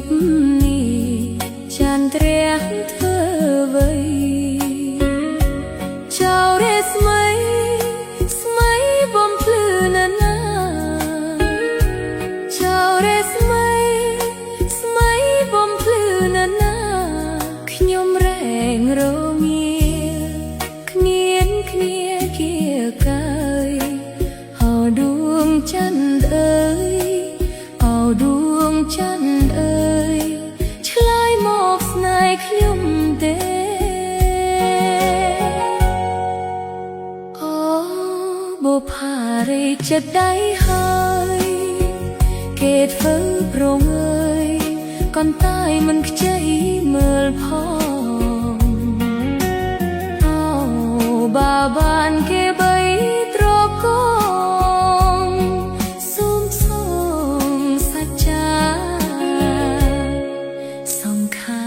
ប់នេះចានត្រាស់ធ្វើអ្វីចៅរេស្មៃស្មៃបំភ្លឺណានាចៅរេស្មៃស្មៃបំភ្លឺណានាខ្ញុំរែងរងាគ្នាគៀកាយអោដួងច័ន្ទអើយអោដួងច័ន្ទអើយឆ្លើយមកស្នេហ៍ខ្ញុំទេអូបុប្ផារីចិត្តដៃហើយគេធ្វើប្រងើយកនតែមិនខ្ចីមើលផងអូបាបានគេបីត្រកងសូមសច្ចាសង្ខា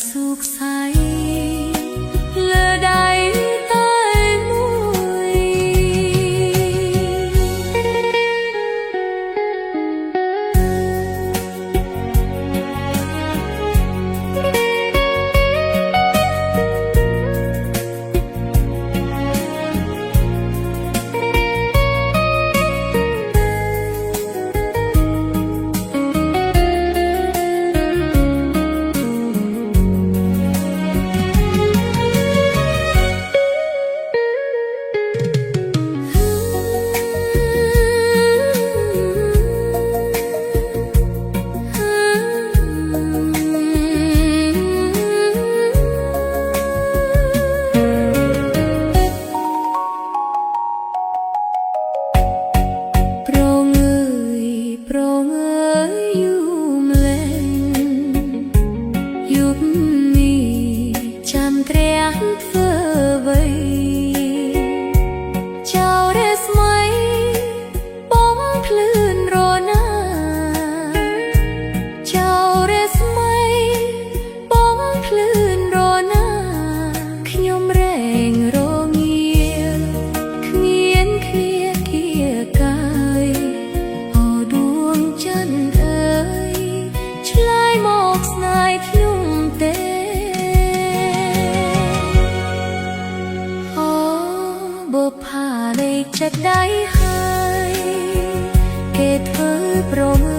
សុខស័យលើដៃតែមួយបុប្ផាលេខចិត្តដៃហើយគេធ្វើប្រងើ